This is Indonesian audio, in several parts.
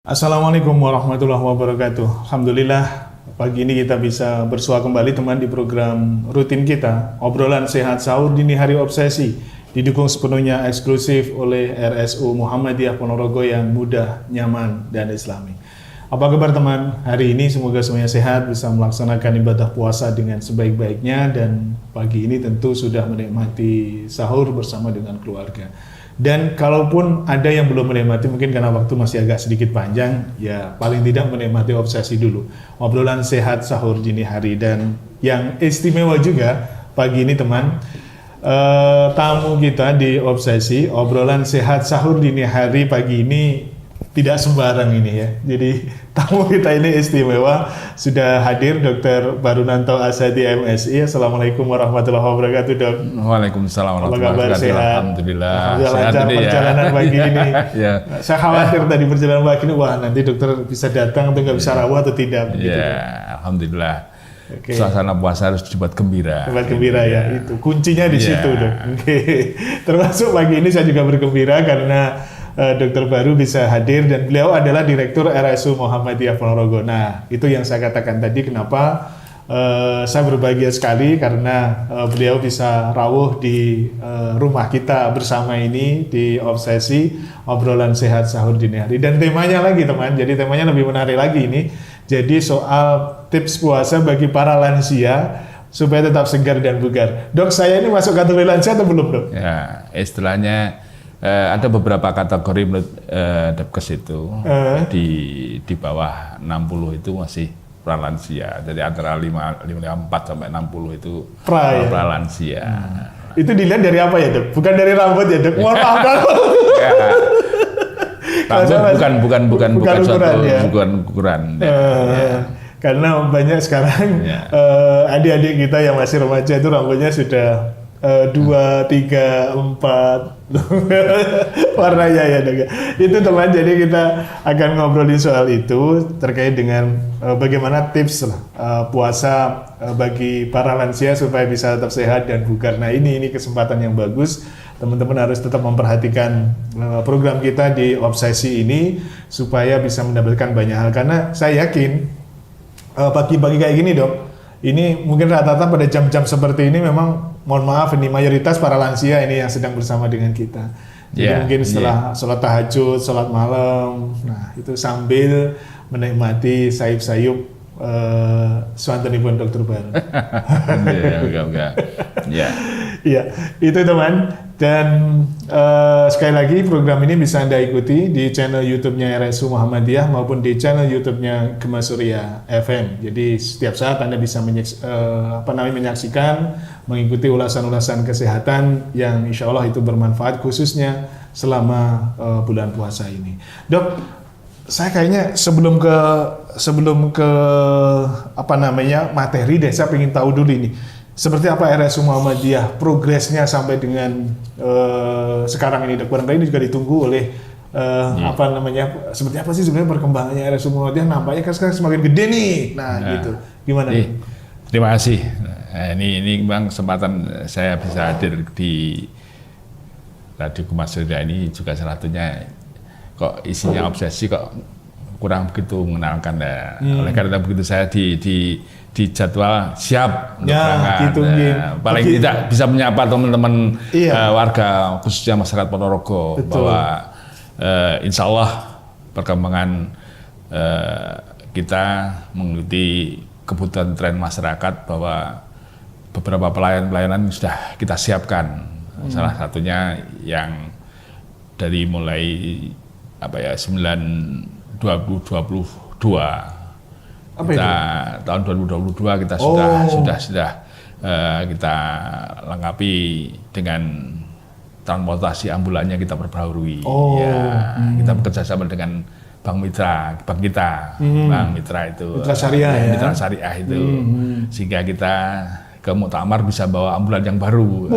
Assalamualaikum warahmatullahi wabarakatuh. Alhamdulillah pagi ini kita bisa bersua kembali teman di program rutin kita Obrolan Sehat Sahur Dini Hari Obsesi, didukung sepenuhnya eksklusif oleh RSU Muhammadiyah Ponorogo yang mudah, nyaman, dan islami. Apa kabar teman? Hari ini semoga semuanya sehat, bisa melaksanakan ibadah puasa dengan sebaik-baiknya, dan pagi ini tentu sudah menikmati sahur bersama dengan keluarga. Dan kalaupun ada yang belum menikmati, mungkin karena waktu masih agak sedikit panjang, ya paling tidak menikmati obsesi dulu. Obrolan sehat sahur dini hari. Dan yang istimewa juga pagi ini teman, tamu kita di obsesi obrolan sehat sahur dini hari pagi ini tidak sembarang ini ya. Jadi tamu kita ini istimewa, sudah hadir Dr. Barunanto Asadi MSI. Assalamualaikum warahmatullahi wabarakatuh, Dok. Waalaikumsalam warahmatullahi wabarakatuh. Alhamdulillah. Sehat Lancar perjalanan pagi ini. Ya. Saya khawatir tadi perjalanan pagi ini, wah nanti dokter bisa datang atau nggak bisa rawat atau tidak. Ya, alhamdulillah. Oke. Suasana puasa harus dibuat gembira. Dibuat gembira ya, itu kuncinya di situ, Dok. Oke. Termasuk pagi ini saya juga bergembira karena Dokter Baru bisa hadir, dan beliau adalah Direktur RSU Muhammadiyah Ponorogo. Nah, itu yang saya katakan tadi kenapa saya berbahagia sekali karena beliau bisa rawuh di rumah kita bersama ini di obsesi obrolan sehat sahur dini hari. Dan temanya lagi teman, jadi temanya lebih menarik lagi ini. Jadi soal tips puasa bagi para lansia supaya tetap segar dan bugar. Dok, saya ini masuk kategori lansia atau belum, Dok? Ya, istilahnya ada beberapa kategori menurut Depkes itu di bawah 60 itu masih pralansia. Jadi antara 54 sampai 60 itu pralansia. Itu dilihat dari apa ya, Dok? Bukan dari rambut ya, Dok? Mohon maaf, Dok. Rambut bukan suatu ya? bukan ukuran. Karena banyak sekarang adik-adik kita yang masih remaja itu rambutnya sudah 2, 3, 4 warnanya ya, Dok. Itu teman, jadi kita akan ngobrolin soal itu terkait dengan bagaimana tips puasa bagi para lansia supaya bisa tetap sehat dan bugar. Nah, ini kesempatan yang bagus. Teman-teman harus tetap memperhatikan program kita di obsesi ini supaya bisa mendapatkan banyak hal, karena saya yakin pagi-pagi kayak gini, Dok, ini mungkin rata-rata pada jam-jam seperti ini memang, mohon maaf, ini mayoritas para lansia ini yang sedang bersama dengan kita. Jadi mungkin setelah sholat tahajud, sholat malam, nah itu sambil menikmati sayup-sayup swantenipun Dokter Baru. Iya, itu teman. Dan sekali lagi program ini bisa Anda ikuti di channel YouTube-nya RSU Muhammadiyah maupun di channel YouTube-nya Gema Surya FM. Jadi setiap saat Anda bisa menyaksikan, mengikuti ulasan-ulasan kesehatan yang insya Allah itu bermanfaat khususnya selama bulan puasa ini. Dok, saya kayaknya sebelum ke materi deh, saya ingin tahu dulu ini. Seperti apa RSU Muhammadiyah progresnya sampai dengan sekarang ini, Dok? Barangkali ini juga ditunggu oleh seperti apa sih sebenarnya perkembangannya RSU Muhammadiyah? Nampaknya kan sekarang semakin gede nih. Nah, gitu. Gimana? Terima kasih. Nah, ini memang kesempatan saya bisa hadir di Radio Gema Surya ini juga salah satunya. Kok isinya obsesi kok kurang begitu mengenalkan ya. Oleh karena begitu saya di jadwal siap untuk berangkat. Gitu, paling tidak bisa menyapa teman-teman warga khususnya masyarakat Ponorogo. Betul. Bahwa insya Allah perkembangan kita mengikuti kebutuhan tren masyarakat, bahwa beberapa pelayanan sudah kita siapkan. Salah satunya yang dari mulai 2022 tahun 2022 kita sudah kita lengkapi dengan transportasi ambulannya, kita perbaharui. Kita bekerja sama dengan Bank Mitra kita, Bank Mitra itu Mitra Syariah, Mitra Syariah itu, sehingga kita ke Muktamar bisa bawa ambulan yang baru.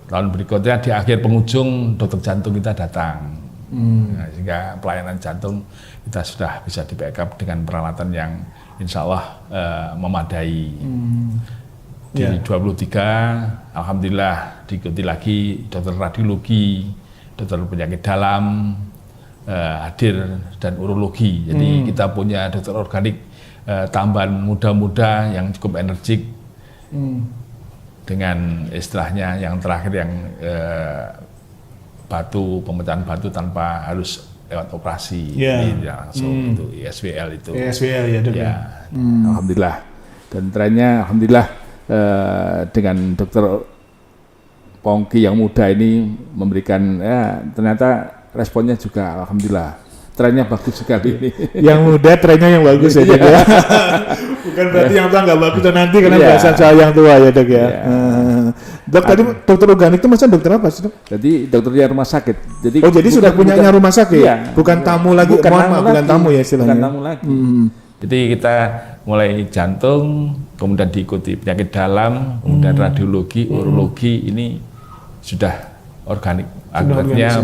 Tahun berikutnya di akhir penghujung dokter jantung kita datang. Nah, sehingga pelayanan jantung kita sudah bisa di backup dengan peralatan yang insya Allah memadai. Di 23, alhamdulillah diikuti lagi dokter radiologi, dokter penyakit dalam, hadir dan urologi. Jadi kita punya dokter organik tambahan muda-muda yang cukup energik dengan istilahnya yang terakhir yang pemecahan batu tanpa harus lewat operasi, jadi langsung itu ISWL itu. ISWL ya dok. Ya. Alhamdulillah. Dan trennya alhamdulillah dengan dokter Pongki yang muda ini memberikan ternyata responnya juga alhamdulillah trennya bagus sekali ini. Yang muda trennya yang bagus ya dok ya. Bukan berarti yang tua nggak bagus nanti karena biasa soal yang tua ya dok ya. Dok tadi dokter organik itu maksudnya dokter apa sih dok? Jadi dokternya rumah sakit. Jadi sudah punyanya rumah sakit? Iya, bukan tamu lagi, bukan tamu ya istilahnya. Bukan tamu lagi. Jadi kita mulai jantung, kemudian diikuti penyakit dalam, kemudian radiologi, urologi ini sudah organik. Akibatnya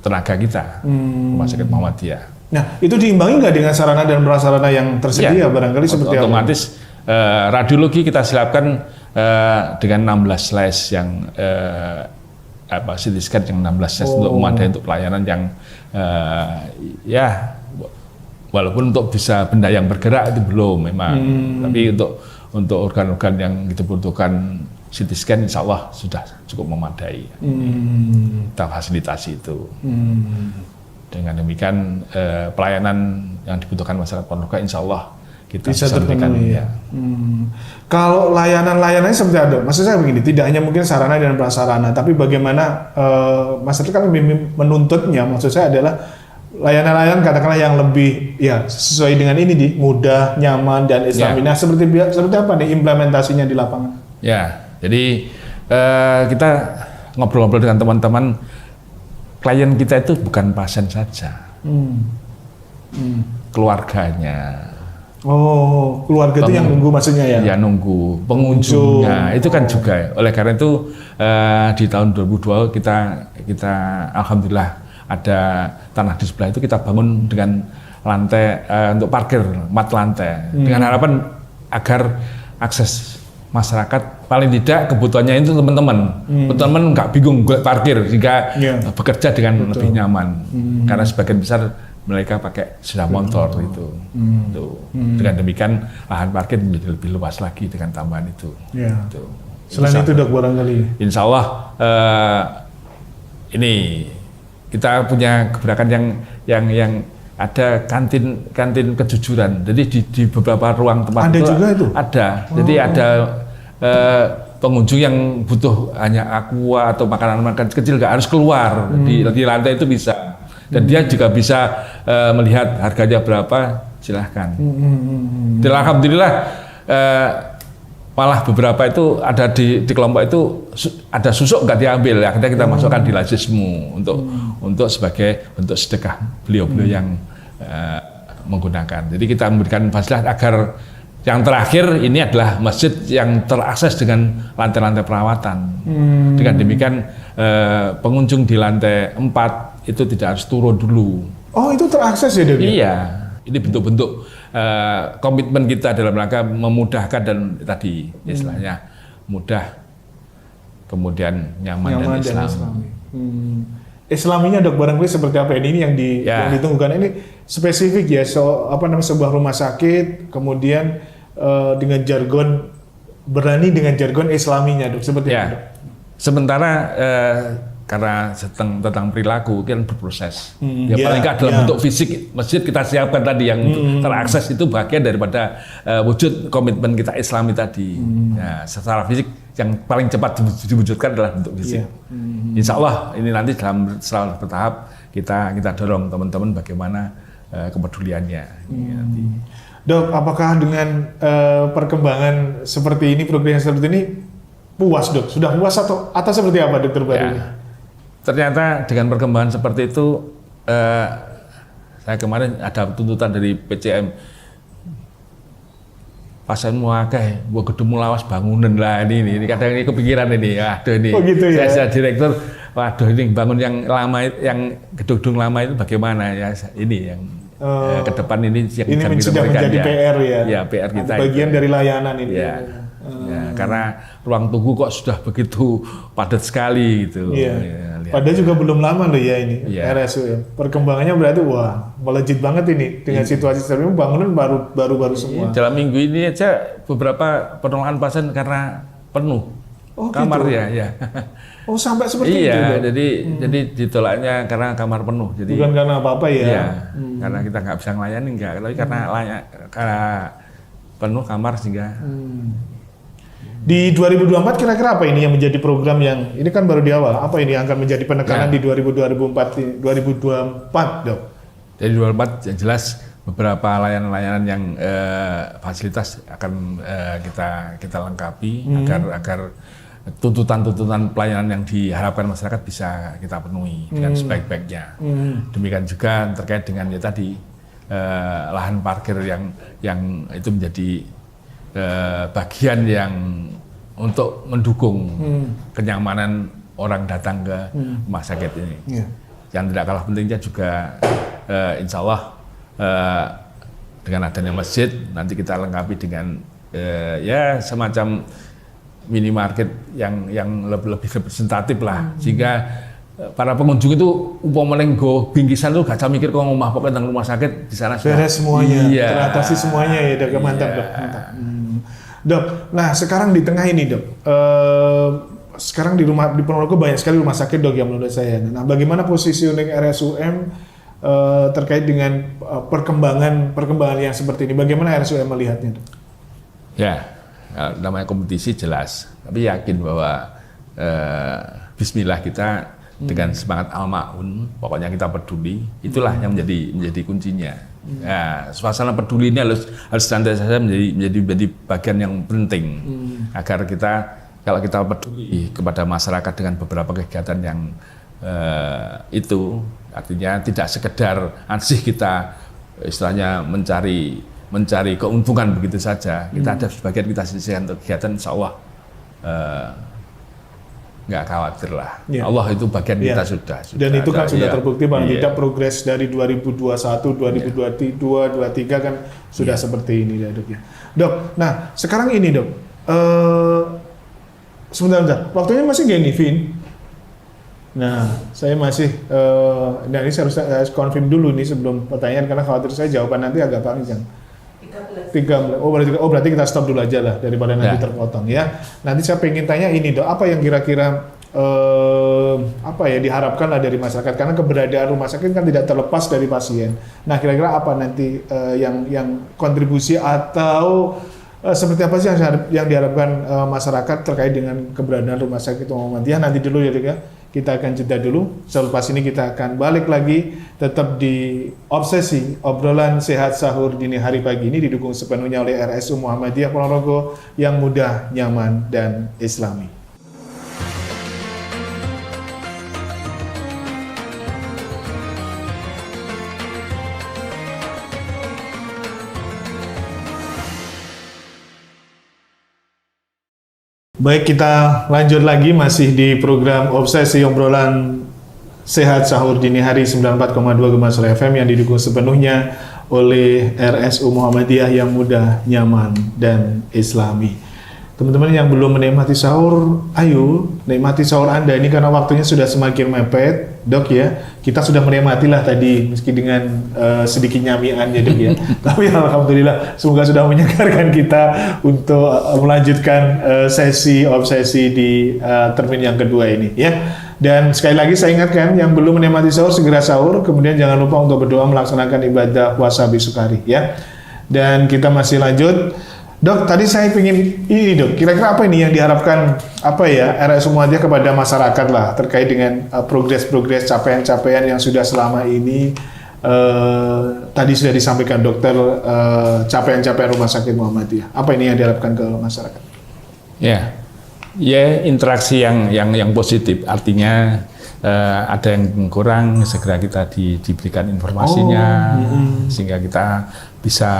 tenaga kita, Rumah Sakit Muhammadiyah. Nah, itu diimbangi nggak dengan sarana dan prasarana yang tersedia barangkali seperti apa? Otomatis radiologi kita siapkan dengan 16 slice yang CT scan yang 16 slice untuk memadai untuk pelayanan yang walaupun untuk bisa benda yang bergerak itu belum memang, tapi untuk organ-organ yang kita butuhkan CT scan insya Allah sudah cukup memadai. Kita fasilitasi itu. Dengan demikian pelayanan yang dibutuhkan masyarakat Ponorogo insya Allah kita bisa berikan. Kalau layanan-layanannya seperti apa? Maksud saya begini, tidak hanya mungkin sarana dan prasarana, tapi bagaimana masyarakat kan lebih menuntutnya. Maksud saya adalah layanan-layanan katakanlah yang lebih sesuai dengan ini mudah, nyaman dan Islami. Nah, seperti apa nih implementasinya di lapangan? Ya, jadi kita ngobrol-ngobrol dengan teman-teman, klien kita itu bukan pasien saja, keluarganya. Oh, keluarga itu yang nunggu maksudnya ya? Ya nunggu, pengunjungnya itu kan juga. Oleh karena itu di tahun 2002 kita alhamdulillah ada tanah di sebelah itu kita bangun dengan lantai untuk parkir, mat lantai, dengan harapan agar akses masyarakat paling tidak kebutuhannya itu teman-teman nggak bingung parkir sehingga bekerja dengan lebih nyaman karena sebagian besar mereka pakai sepeda motor itu. Dengan demikian lahan parkir menjadi lebih luas lagi dengan tambahan itu. Selain itu dok barangkali insya Allah ini kita punya gerakan yang ada kantin kejujuran. Jadi di beberapa ruang tempat ada juga itu. Ada. Jadi ada pengunjung yang butuh hanya aqua atau makanan kecil nggak harus keluar di lantai itu bisa. Dan dia juga bisa melihat harganya berapa, silahkan. Dan alhamdulillah malah beberapa itu ada di kelompok itu ada susuk nggak diambil, akhirnya kita masukkan di lazismu untuk sebagai bentuk sedekah beliau-beliau yang menggunakan. Jadi kita memberikan fasilitas agar yang terakhir ini adalah masjid yang terakses dengan lantai-lantai perawatan. Dengan demikian pengunjung di lantai 4 itu tidak harus turun dulu. Oh, itu terakses ya dok? Iya, ini bentuk-bentuk komitmen kita dalam rangka memudahkan dan tadi istilahnya mudah, kemudian nyaman dan Islami. Islaminya dok barangkali seperti apa ini yang ditunggukan ini spesifik ya sebuah rumah sakit kemudian dengan jargon berani dengan jargon Islaminya dok seperti itu dok. Sementara karena tentang perilaku kan berproses. Paling nggak dalam bentuk fisik masjid kita siapkan tadi yang terakses itu bagian daripada wujud komitmen kita Islami tadi. Secara fisik yang paling cepat diwujudkan adalah bentuk fisik. Insya Allah ini nanti setelah bertahap kita dorong teman-teman bagaimana kepeduliannya. Dok, apakah dengan perkembangan seperti ini, program seperti ini puas dok? Sudah puas atau seperti apa dokter baru ini? Ternyata dengan perkembangan seperti itu, saya kemarin ada tuntutan dari PCM, pasienmu akeh, gua gedemu lawas bangunan lah ini kadang ini kepikiran ini, aduh ini. Oh gitu ya? Saya direktur, waduh ini bangun yang lama, yang gedung-gedung lama itu bagaimana ya ini yang ke depan ini yang ini sudah menjadi PR ya? Ya PR kita. Bagian dari layanan ini. Karena ruang tunggu kok sudah begitu padat sekali gitu. kelihatan. Padahal juga belum lama loh ya ini Iya. RSUM. Perkembangannya berarti wah melejit banget ini dengan situasi seperti ini, bangunan baru semua. Dalam minggu ini aja beberapa penolakan pasien karena penuh Oh, kamar gitu? ya. Oh sampai seperti itu. Iya, Dok? jadi ditolaknya karena kamar penuh. Jadi Bukan karena apa-apa ya. iya, karena kita nggak bisa melayani enggak, tapi karena penuh kamar sehingga Di 2024 kira-kira apa ini yang menjadi program yang ini kan baru di awal. Apa ini yang akan menjadi penekanan di 2024 Dok? Jadi 2024 yang jelas beberapa layanan-layanan yang fasilitas akan kita lengkapi agar tuntutan-tuntutan pelayanan yang diharapkan masyarakat bisa kita penuhi dengan sebaik-baiknya. Demikian juga terkait dengan ya tadi lahan parkir yang itu menjadi bagian yang untuk mendukung kenyamanan orang datang ke rumah sakit ini. Iya. Yang tidak kalah pentingnya juga insya Allah dengan adanya masjid nanti kita lengkapi dengan ya semacam minimarket yang lebih representatif lah, sehingga para pengunjung itu umpama go bingkisan tuh gak usah mikir kok ngomah pokoknya tentang rumah sakit di sana Beres semuanya, iya, teratasi semuanya ya Dok. Mantap Dok. Mantap. Dok, nah sekarang di tengah ini Dok, sekarang di Ponorogo banyak sekali rumah sakit Dok yang menurut saya. Nah bagaimana positioning RSUM terkait dengan perkembangan yang seperti ini? Bagaimana RSUM melihatnya Dok? Ya, namanya kompetisi jelas, tapi yakin bahwa Bismillah kita dengan semangat al-ma'un, pokoknya kita peduli, itulah yang menjadi kuncinya. Ya, suasana peduli ini harus senantiasa menjadi bagian yang penting agar kalau kita peduli kepada masyarakat dengan beberapa kegiatan yang itu artinya tidak sekedar ansih kita istilahnya mencari keuntungan begitu saja. Kita ada sebagian kita sisihkan untuk kegiatan, insya Allah nggak khawatir lah. Ya. Allah itu bagian kita sudah. Dan itu kan sudah terbukti paling Iya. tidak progres dari 2021, 2022, 2023 kan sudah seperti ini ya Dok ya. Dok, nah sekarang ini Dok, sebentar, waktunya masih gini Vin. Nah, saya masih, nah ini saya harus confirm dulu nih sebelum pertanyaan karena khawatir saya jawaban nanti agak panjang. 13. Berarti kita stop dulu aja lah daripada nanti terpotong ya. Nanti saya pengen tanya ini Dok, apa yang kira-kira diharapkan lah dari masyarakat karena keberadaan rumah sakit kan tidak terlepas dari pasien. Nah, kira-kira apa nanti yang kontribusi atau seperti apa sih yang diharapkan masyarakat terkait dengan keberadaan rumah sakit Muhammadiyah? Nanti dulu ya Dok ya. Kita akan jeda dulu. Selepas ini kita akan balik lagi tetap di Obsesi, obrolan sehat sahur dini hari pagi ini didukung sepenuhnya oleh RSU Muhammadiyah Ponorogo yang mudah, nyaman, dan islami. Baik, kita lanjut lagi masih di program Obsesi obrolan sehat sahur dini hari 94,2 Gema Sore FM yang didukung sepenuhnya oleh RSU Muhammadiyah yang mudah, nyaman, dan islami. Teman-teman yang belum menikmati sahur, ayo nikmati sahur Anda ini karena waktunya sudah semakin mepet, Dok ya. Kita sudah menikmati lah tadi meski dengan sedikit nyamian ya Dok ya. Tapi alhamdulillah semoga sudah menyegarkan kita untuk melanjutkan sesi obsesi di termin yang kedua ini ya. Dan sekali lagi saya ingatkan yang belum menikmati sahur segera sahur, kemudian jangan lupa untuk berdoa melaksanakan ibadah puasa besukari ya. Dan kita masih lanjut. Dok, tadi saya ingin ini Dok, kira-kira apa ini yang diharapkan RSU Muhammadiyah kepada masyarakat lah terkait dengan progres-progres capaian-capaian yang sudah selama ini tadi sudah disampaikan dokter capaian-capaian rumah sakit Muhammadiyah. Apa ini yang diharapkan ke masyarakat? Ya interaksi yang positif artinya ada yang kurang segera kita diberikan informasinya sehingga kita bisa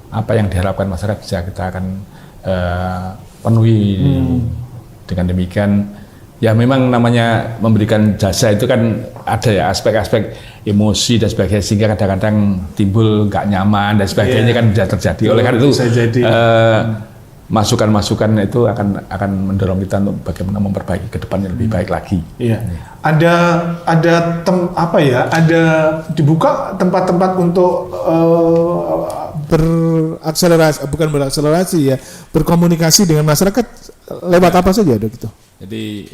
apa yang diharapkan masyarakat bisa kita akan penuhi. Dengan demikian ya memang namanya memberikan jasa itu kan ada ya aspek-aspek emosi dan sebagainya sehingga kadang-kadang timbul nggak nyaman dan sebagainya kan bisa terjadi. Oleh karena itu masukan-masukan itu akan mendorong kita untuk bagaimana memperbaiki ke depannya lebih baik lagi. Iya. Ada dibuka tempat-tempat untuk berakselerasi ya, berkomunikasi dengan masyarakat lewat apa saja, Dok itu? Jadi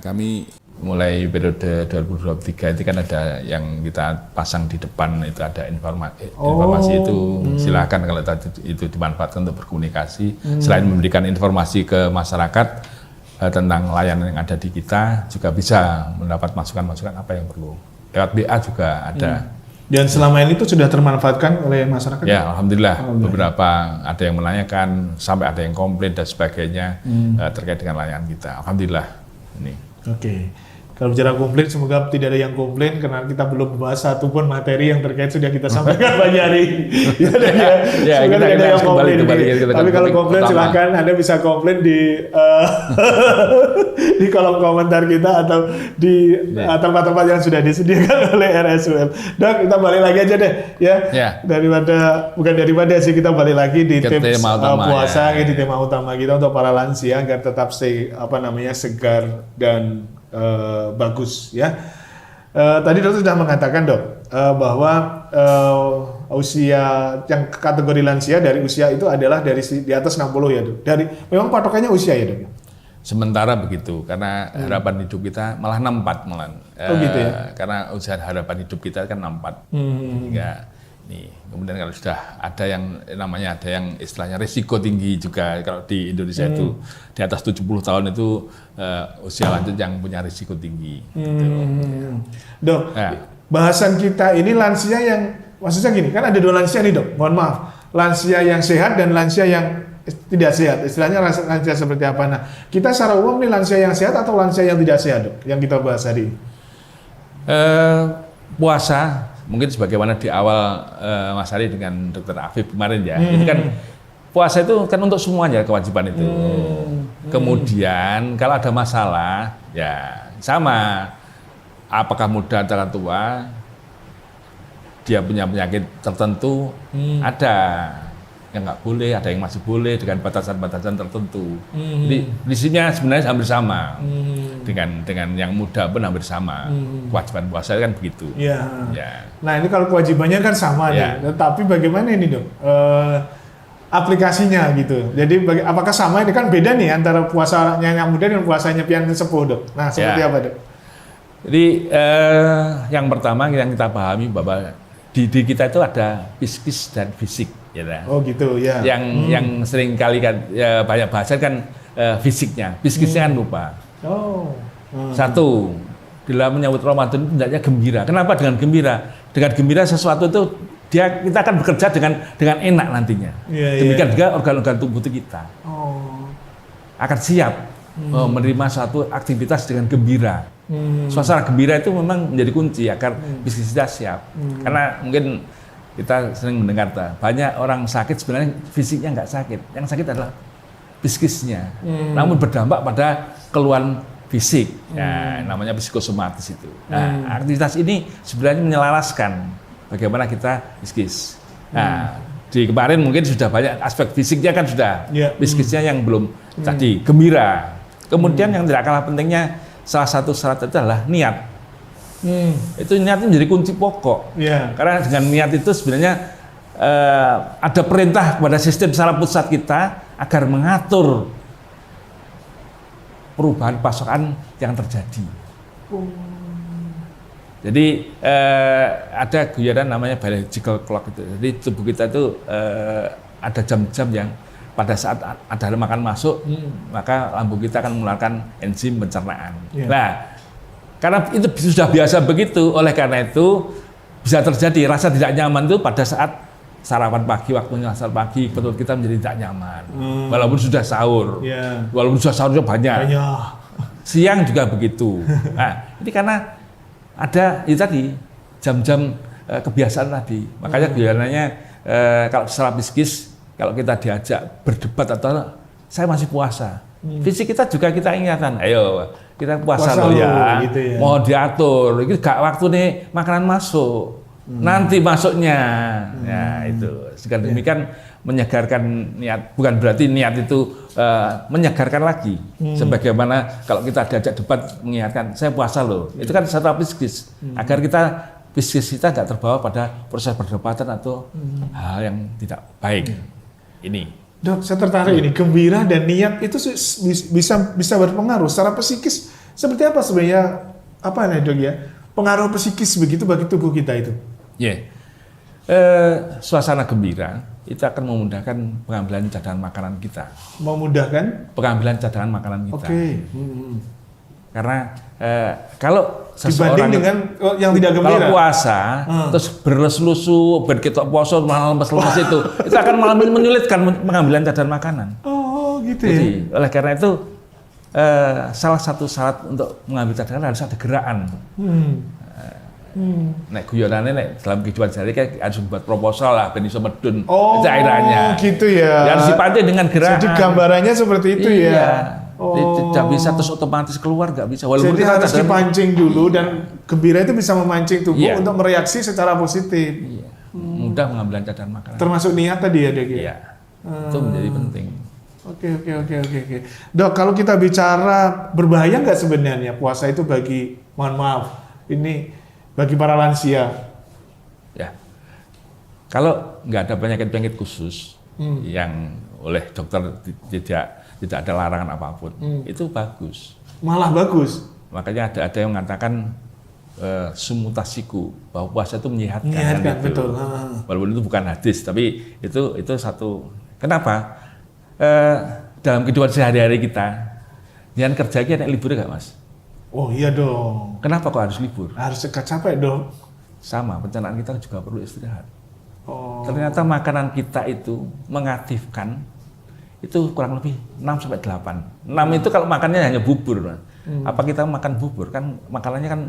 kami mulai periode 2023 itu kan ada yang kita pasang di depan, itu ada informasi itu silakan kalau itu dimanfaatkan untuk berkomunikasi. Selain memberikan informasi ke masyarakat tentang layanan yang ada di kita, juga bisa mendapat masukan-masukan apa yang perlu. Lewat BA juga ada. Dan selama ini itu sudah termanfaatkan oleh masyarakat? Ya, alhamdulillah. Beberapa ada yang menanyakan, sampai ada yang komplain dan sebagainya terkait dengan layanan kita. Alhamdulillah. Ini. Oke. Kalau bicara komplain, semoga tidak ada yang komplain karena kita belum membahas satupun materi yang terkait sudah kita sampaikan pagi hari ini. Semoga tidak ada yang komplain. Tapi kalau komplain silakan Anda bisa komplain di kolom komentar kita atau di tempat-tempat yang sudah disediakan oleh RSUM. Dok, kita balik lagi aja deh ya. Daripada sih kita balik lagi di tips puasa di tema utama kita untuk para lansia agar tetap segar dan bagus ya. Tadi dokter sudah mengatakan dok bahwa usia yang kategori lansia dari usia itu adalah dari di atas 60 ya dok. Memang patokannya usia ya dok. Sementara begitu karena harapan hidup kita malah 64 malah. Gitu ya. Karena usia harapan hidup kita kan 64. Hingga nih, kemudian kalau sudah ada yang namanya ada yang istilahnya risiko tinggi juga kalau di Indonesia itu di atas 70 tahun itu usia lanjut yang punya risiko tinggi. Gitu. Dok, bahasan kita ini lansia yang maksudnya gini, kan ada dua lansia nih dok, mohon maaf, lansia yang sehat dan lansia yang tidak sehat, istilahnya lansia seperti apa? Nah, kita secara umum nih lansia yang sehat atau lansia yang tidak sehat dok, yang kita bahas tadi? Puasa mungkin sebagaimana di awal Mas Ari dengan Dr. Afif kemarin ya, ini kan puasa itu kan untuk semuanya kewajiban itu. Kemudian kalau ada masalah ya sama, apakah muda atau tua, dia punya penyakit tertentu, ada yang nggak boleh, ada yang masih boleh dengan batasan-batasan tertentu. Jadi visinya sebenarnya hampir sama dengan yang muda pun hampir sama. Kewajiban puasa kan begitu. Ya. Nah ini kalau kewajibannya kan sama nih, tapi bagaimana ini dok? Aplikasinya gitu. Jadi apakah sama? Ini kan beda nih antara puasanya yang muda dan puasanya yang sepuh dok. Nah seperti apa dok? Jadi yang pertama yang kita pahami bahwa di kita itu ada psikis dan fisik. Ya, oh gitu ya. Yang sering kali kan banyak bahasa kan fisiknya, psikisnya kan lupa. Satu, dalam menyambut Ramadan itu hendaknya gembira. Kenapa dengan gembira? Dengan gembira sesuatu itu kita akan bekerja dengan enak nantinya. Demikian juga organ-organ tubuh kita akan siap menerima suatu aktivitas dengan gembira. Suasana gembira itu memang menjadi kunci agar psikis kita siap. Karena mungkin kita sering mendengar banyak orang sakit sebenarnya fisiknya nggak sakit, yang sakit adalah psikisnya. Namun berdampak pada keluhan fisik, namanya psikosomatis itu. Nah, aktivitas ini sebenarnya menyelaraskan bagaimana kita psikis. Nah, di kemarin mungkin sudah banyak aspek fisiknya kan sudah, psikisnya yang belum tadi gembira. Kemudian yang tidak kalah pentingnya salah satu syarat itu adalah niat. Itu niat itu menjadi kunci pokok. Karena dengan niat itu sebenarnya ada perintah kepada sistem saraf pusat kita agar mengatur perubahan pasokan yang terjadi. Jadi ada guyonan namanya biological clock itu. Jadi tubuh kita itu ada jam-jam yang pada saat ada makan masuk, maka lambung kita akan mengeluarkan enzim pencernaan. Nah, karena itu sudah biasa begitu, oleh karena itu bisa terjadi rasa tidak nyaman itu pada saat sarapan pagi, waktunya sarapan pagi, perut kita menjadi tidak nyaman. Walaupun sudah sahur, walaupun sudah sahurnya banyak. Siang juga begitu. Nah, ini karena ada itu tadi jam-jam kebiasaan tadi. Makanya biasanya kalau secara psikis, kalau kita diajak berdebat atau saya masih puasa, fisik kita juga kita ingatkan, ayo kita puasa loh ya, gitu ya, mau diatur, ini gak waktu nih makanan masuk, nanti masuknya, ya itu. Sekarang demikian menyegarkan niat, bukan berarti niat itu menyegarkan lagi. Sebagaimana kalau kita diajak debat mengingatkan, saya puasa loh, itu kan secara psikis, agar kita psikis kita nggak terbawa pada proses perdebatan atau hal yang tidak baik. Ini. Dok, saya tertarik ini, gembira dan niat itu bisa berpengaruh secara psikis. Seperti apa sebenarnya, apa nih dok ya, pengaruh psikis begitu bagi tubuh kita itu? Suasana gembira itu akan memudahkan pengambilan cadangan makanan kita. Memudahkan? Pengambilan cadangan makanan kita. Oke. Karena kalau dibanding dengan yang tidak gembira, kalau puasa terus berlesu-lesu, berketok poso, malah lemes-lemes itu akan malah menyulitkan pengambilan cadangan makanan. Oh, gitu. Jadi ya. oleh karena itu salah satu syarat untuk mengambil cadangan harus ada gerakan. Nek guyonane nek dalam kehidupan sehari kan harus membuat proposal lah ben iso medun cairannya. Gitu ya. Harus dipancing dengan gerakan. Jadi gambarannya seperti itu ya. Tidak bisa terus otomatis keluar, nggak bisa. Walaupun jadi harus dipancing dulu dan gembira itu bisa memancing tubuh untuk mereaksi secara positif. Mudah mengambil cadangan makanan. Termasuk niat tadi ya dok. Iya. Itu menjadi penting. Oke. Dok, kalau kita bicara berbahaya nggak sebenarnya puasa itu bagi, mohon maaf, ini bagi para lansia? Ya, kalau nggak ada penyakit-penyakit khusus yang oleh dokter tidak ada larangan apapun, itu bagus. Malah bagus. Makanya ada yang mengatakan sumutasiku, bahwa puasa itu menyehatkan. Menyehatkan, gitu. Betul. Walaupun itu bukan hadis, tapi itu satu. Kenapa? Dalam kehidupan sehari-hari kita, jangan kerja kita libur nggak mas? Oh iya dong. Kenapa kok harus libur? Harus capek dong. Sama, pencernaan kita juga perlu istirahat. Ternyata makanan kita itu mengaktifkan itu kurang lebih 6-8. 6 itu kalau makannya hanya bubur. Apa kita makan bubur? Kan makanannya kan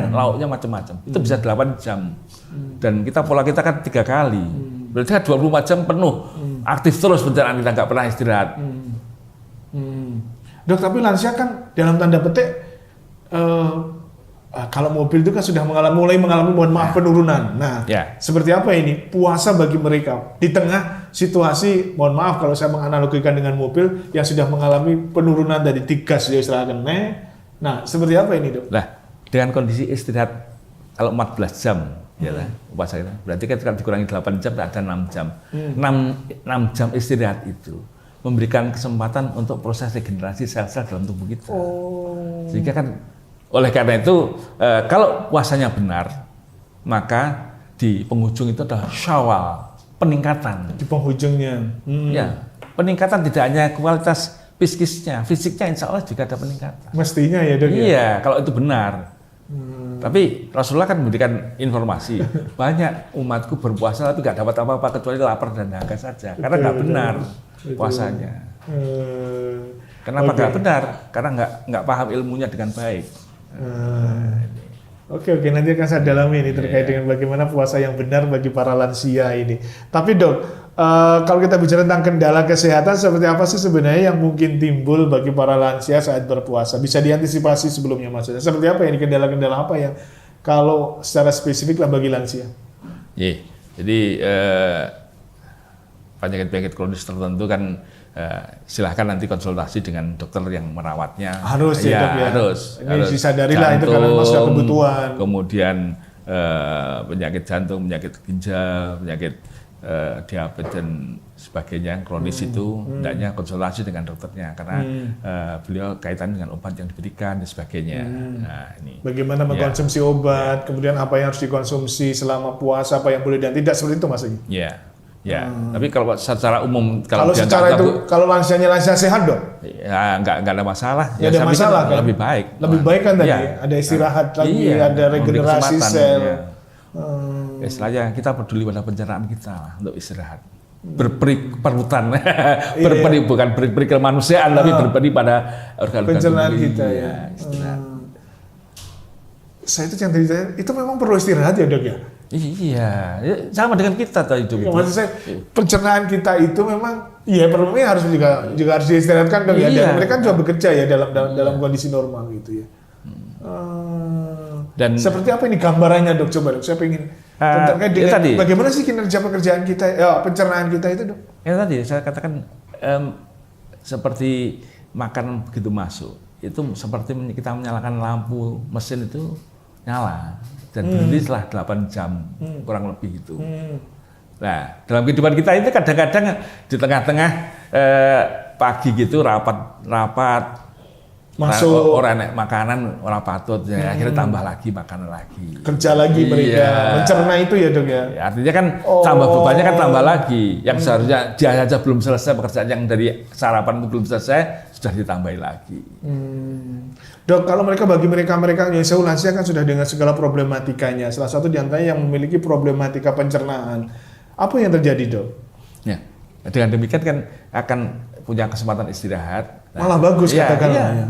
lauknya macam-macam. Itu bisa 8 jam. Dan pola kita kan 3 kali. Berarti kan 24 jam penuh. Aktif terus pencernaan kita, nggak pernah istirahat. Dok, tapi lansia kan dalam tanda petik kalau mobil itu kan sudah mulai mengalami mohon maaf penurunan. Nah, seperti apa ini puasa bagi mereka di tengah situasi mohon maaf kalau saya menganalogikan dengan mobil yang sudah mengalami penurunan dari gas dia istirahatkan. Nah, seperti apa ini dok? Nah, dengan kondisi istirahat kalau 14 jam ya lah puasa kita. Berarti kan kalau dikurangi 8 jam ada 6 jam. 6 jam istirahat itu memberikan kesempatan untuk proses regenerasi sel-sel dalam tubuh kita. Sehingga kan oleh karena itu, kalau puasanya benar, maka di penghujung itu adalah syawal, peningkatan. Di penghujungnya. Ya, peningkatan tidak hanya kualitas fisiknya insya Allah juga ada peningkatan. Mestinya ya dok. Iya, kalau itu benar. Tapi Rasulullah kan memberikan informasi, banyak umatku berpuasa tapi nggak dapat apa-apa kecuali lapar dan dahaga saja, karena nggak benar puasanya. Kenapa nggak benar? Karena nggak paham ilmunya dengan baik. Oke, nanti akan saya dalami ini terkait dengan bagaimana puasa yang benar bagi para lansia ini. Tapi dok, kalau kita bicara tentang kendala kesehatan, seperti apa sih sebenarnya yang mungkin timbul bagi para lansia saat berpuasa? Bisa diantisipasi sebelumnya maksudnya? Seperti apa ini kendala-kendala apa yang kalau secara spesifik lah bagi lansia? Jadi penyakit-penyakit kronis tertentu kan silahkan nanti konsultasi dengan dokter yang merawatnya. Harus ya dok ya. Harus. Ini disadari lah itu karena masuk kebutuhan. Kemudian penyakit jantung, penyakit ginjal, penyakit diabetes dan sebagainya kronis itu hendaknya konsultasi dengan dokternya karena beliau kaitan dengan obat yang diberikan dan sebagainya. Nah, ini. Bagaimana mengkonsumsi obat, kemudian apa yang harus dikonsumsi selama puasa, apa yang boleh dan tidak, seperti itu mas Egi? Ya, tapi kalau secara umum kalau secara itu kalau lansianya lansia sehat dong? Ya nggak ada masalah. Ya ada masalah kan? Lebih baik. Lebih baik kan tadi? Ada istirahat lagi, ada regenerasi sel. Istilahnya kita peduli pada pencernaan kita lah, untuk istirahat. Berperi keperutan, berperi bukan berperi kemanusiaan, tapi berperi pada organ-organ pencernaan kita ya. Istirahat. Saya itu yang tadi itu memang perlu istirahat ya dok ya? Iya, sama dengan kita tadi itu. Ya, maksud saya pencernaan kita itu memang perlunya harus juga harus diistirahatkan dong ya. Dan mereka juga bekerja ya dalam kondisi normal gitu ya. Dan seperti apa ini gambarannya dok? Coba dok, saya pengen Terkait ya dengan tadi. bagaimana sih kinerja pekerjaan kita, pencernaan kita itu, Dok? Ya tadi saya katakan seperti makanan begitu masuk, itu seperti kita menyalakan lampu mesin itu nyala dan berhenti setelah 8 jam kurang lebih itu. Nah, dalam kehidupan kita itu kadang-kadang di tengah-tengah pagi gitu rapat Masuk. orang naik makanan orang patut ya, akhirnya tambah lagi makanan lagi. Kerja lagi mereka mencerna itu ya, Dok ya. Ya, artinya kan tambah bebannya kan tambah lagi. Yang seharusnya dia saja belum selesai pekerjaan yang dari sarapan itu belum selesai sudah ditambahi lagi. Dok, kalau bagi mereka Indonesia lansia kan sudah dengan segala problematikanya. Salah satu di antaranya yang memiliki problematika pencernaan. Apa yang terjadi, Dok? Ya, dengan demikian kan akan punya kesempatan istirahat. Malah bagus katakanlah. Iya.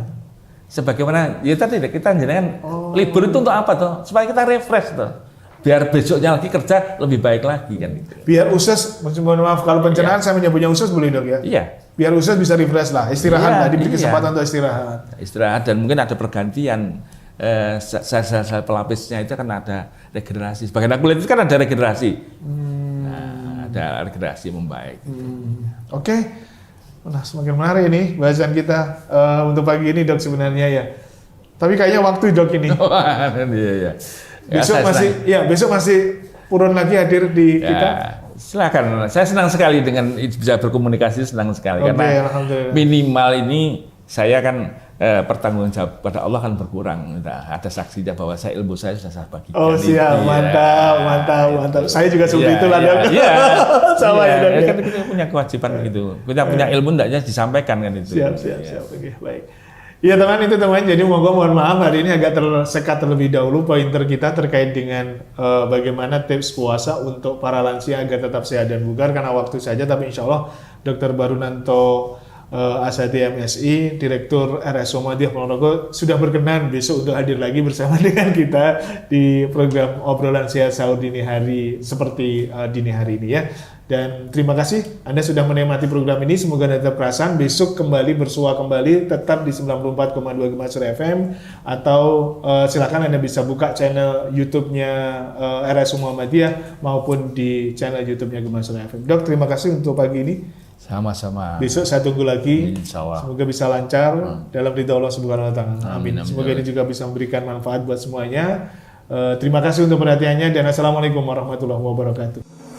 Sebagaimana ya tadi kita jangan libur itu untuk apa tuh? Supaya kita refresh tuh. Biar besoknya lagi kerja lebih baik lagi kan gitu. Biar usus, mohon maaf kalau pencernaan saya menyebutnya usus boleh, Dok ya? Iya. Biar usus bisa refresh lah, istirahat lah, diberi Iya. kesempatan untuk istirahat. Istirahat dan mungkin ada pergantian sel-sel pelapisnya itu kan ada regenerasi. Sebagian kulit itu kan ada regenerasi. Nah, ada regenerasi membaik. Oke. Nah, semakin menarik ini bahasan kita untuk pagi ini, Dok, sebenarnya ya. Tapi kayaknya waktu, Dok, ini. Iya. Besok masih Purun lagi hadir di kita. Silakan. Saya senang sekali dengan bisa berkomunikasi, senang sekali karena alhamdulillah. minimal ini saya kan pertanggung jawab pada Allah kan berkurang. Nah, ada saksinya bahwa ilmu saya sudah saya bagikan. Oh siap, mantap. Saya juga seperti itu lah, Dok. Iya. Sama ya, Dok. Kan kita punya kewajiban gitu. Kita punya ilmu hendaknya disampaikan kan itu. Siap. Oke, baik. Iya teman, jadi mohon maaf hari ini agak tersekat terlebih dahulu pointer kita terkait dengan bagaimana tips puasa untuk para lansia agar tetap sehat dan bugar karena waktu saja, tapi insya Allah Dr. Barunanto Asadi MSI, Direktur RSU Muhammadiyah Ponorogo sudah berkenan besok untuk hadir lagi bersama dengan kita di program obrolan sehat sahur dini hari seperti dini hari ini ya. Dan terima kasih Anda sudah menikmati program ini, semoga Anda tetap kerasan. Besok kembali bersua kembali tetap di 94,2 Gemasur FM atau silakan Anda bisa buka channel YouTube-nya RSU Muhammadiyah maupun di channel YouTube-nya Gemasur FM. Dok, terima kasih untuk pagi ini. Sama-sama. Besok saya tunggu lagi. Insya Allah. Semoga bisa lancar dalam ridha Allah Subhanahu wa taala. Amin. Amin. Semoga ini juga bisa memberikan manfaat buat semuanya. Terima kasih untuk perhatiannya dan assalamualaikum warahmatullahi wabarakatuh.